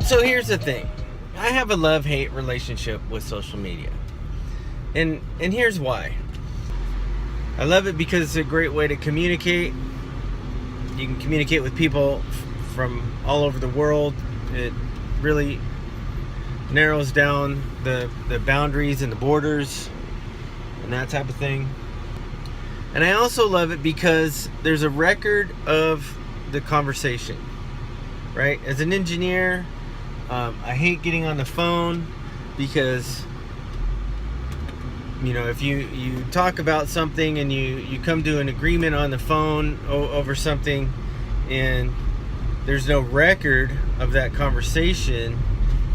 So here's the thing. I have a love-hate relationship with social media. And here's why. I love it because it's a great way to communicate. You can communicate with people from all over the world. It really narrows down the boundaries and the borders and that type of thing. And I also love it because there's a record of the conversation, right? As an engineer, I hate getting on the phone because, if you talk about something and you come to an agreement on the phone over something and there's no record of that conversation,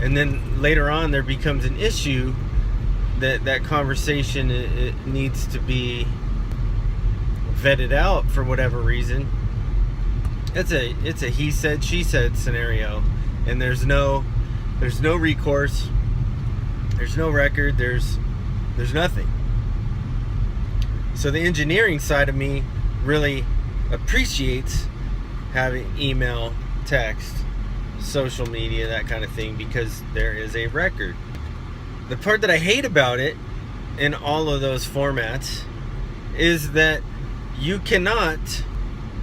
and then later on there becomes an issue, that conversation it needs to be vetted out for whatever reason. It's a he said she said scenario, and there's no recourse, there's no record, there's nothing. So the engineering side of me really appreciates having email, text, social media, that kind of thing, because there is a record. The part that I hate about it in all of those formats is that you cannot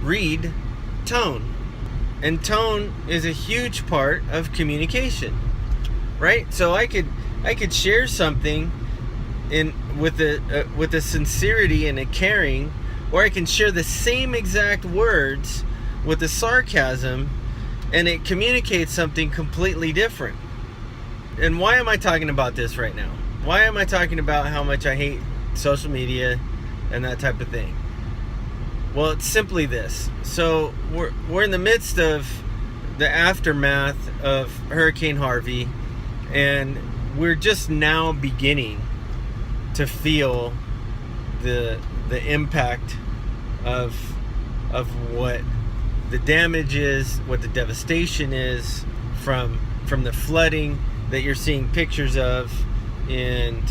read tone. And tone is a huge part of communication, right? So I could share something with a sincerity and a caring, or I can share the same exact words with a sarcasm, and it communicates something completely different. And why am I talking about this right now? Why am I talking about how much I hate social media and that type of thing? Well, it's simply this. So we're in the midst of the aftermath of Hurricane Harvey, and we're just now beginning to feel the impact of what the damage is, what the devastation is from the flooding that you're seeing pictures of. And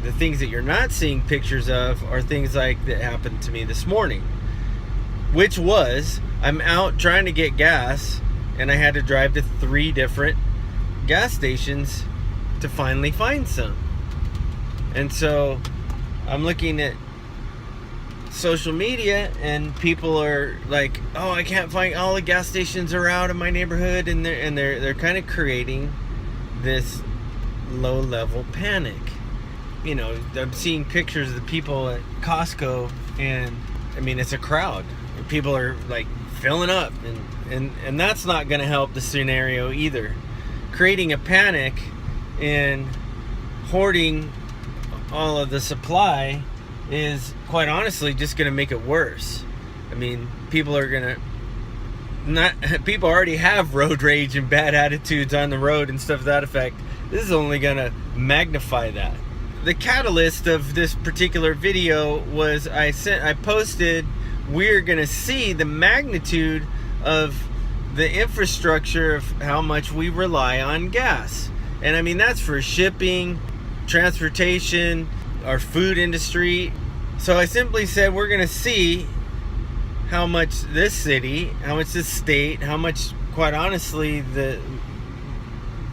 the things that you're not seeing pictures of are things like that happened to me this morning, which was I'm out trying to get gas, and I had to drive to 3 different gas stations to finally find some. And so I'm looking at social media, and people are like, oh, I can't find, all the gas stations are out in my neighborhood, and they're kind of creating this low-level panic. I'm seeing pictures of the people at Costco, and I mean, it's a crowd. People are like filling up, and that's not going to help the scenario either. Creating a panic and hoarding all of the supply is, quite honestly, just going to make it worse. I mean, people already have road rage and bad attitudes on the road and stuff to that effect. This is only going to magnify that. The catalyst of this particular video was I posted, we're going to see the magnitude of the infrastructure of how much we rely on gas. And I mean, that's for shipping, transportation, our food industry. So I simply said, we're going to see how much this city, how much this state, how much, quite honestly, the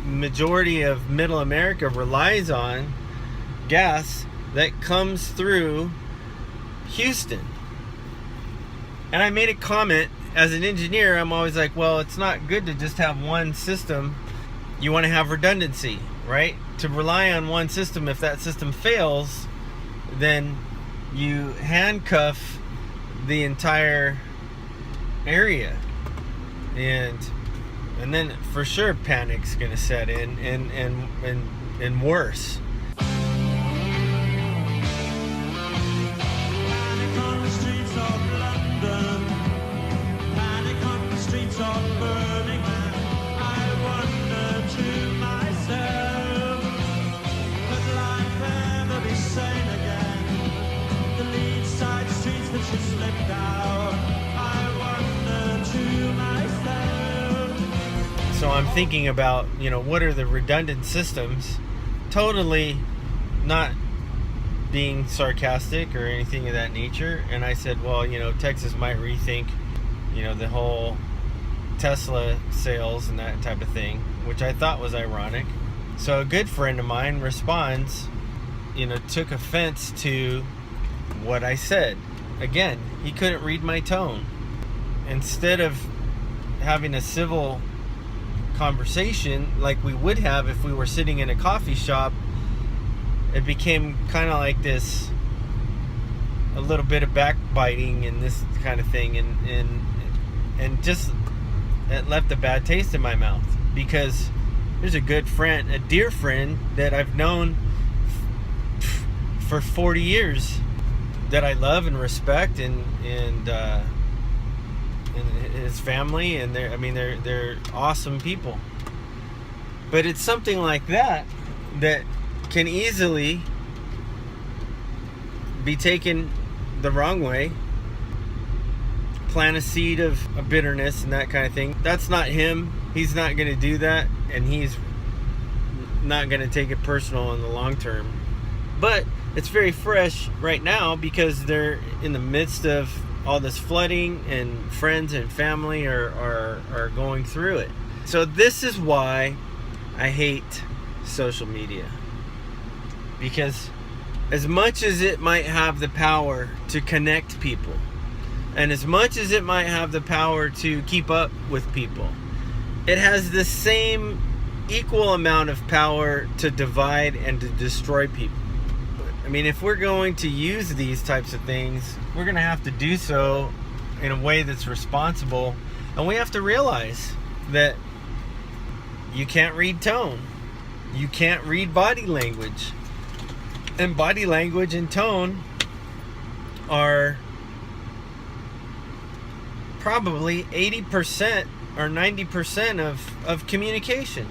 majority of middle America relies on gas that comes through Houston. And I made a comment. As an engineer, I'm always like, well, it's not good to just have one system. You want to have redundancy, right? To rely on one system, if that system fails, then you handcuff the entire area, and then for sure panic's gonna set in, and worse. Panic on the streets of London, panic on the streets of Birmingham. I wonder to myself, could life ever be sane again? The lead side streets that you slipped out, I wonder to myself. So I'm thinking about, what are the redundant systems? Totally not being sarcastic or anything of that nature. And I said, well, Texas might rethink, the whole Tesla sales and that type of thing, which I thought was ironic. So a good friend of mine responds, took offense to what I said. Again, he couldn't read my tone. Instead of having a civil conversation like we would have if we were sitting in a coffee shop, it became kind of like this, a little bit of backbiting and this kind of thing, and just it left a bad taste in my mouth, because there's a good friend, a dear friend that I've known for 40 years, that I love and respect, and his family, and they're awesome people. But it's something like that can easily be taken the wrong way, plant a seed of bitterness and that kind of thing. That's not him. He's not going to do that, and he's not going to take it personal in the long term. But it's very fresh right now because they're in the midst of all this flooding, and friends and family are going through it. So this is why I hate social media. Because as much as it might have the power to connect people, and as much as it might have the power to keep up with people, it has the same equal amount of power to divide and to destroy people. I mean, if we're going to use these types of things, we're going to have to do so in a way that's responsible. And we have to realize that you can't read tone. You can't read body language. And body language and tone are probably 80% or 90% of communication.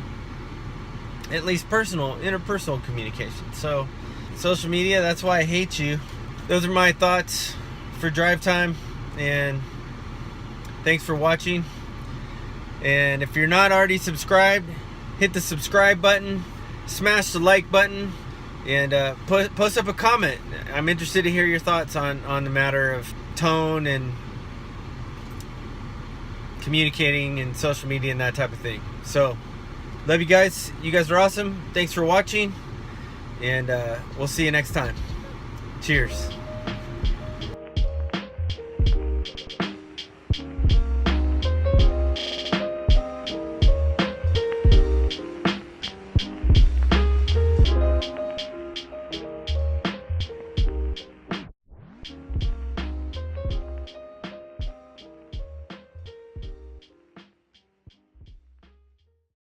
At least interpersonal communication. So, social media, that's why I hate you. Those are my thoughts for drive time, and thanks for watching. And if you're not already subscribed, hit the subscribe button, smash the like button, and post up a comment. I'm interested to hear your thoughts on the matter of tone and communicating and social media and that type of thing. So, love you guys. You guys are awesome. Thanks for watching, and we'll see you next time. Cheers.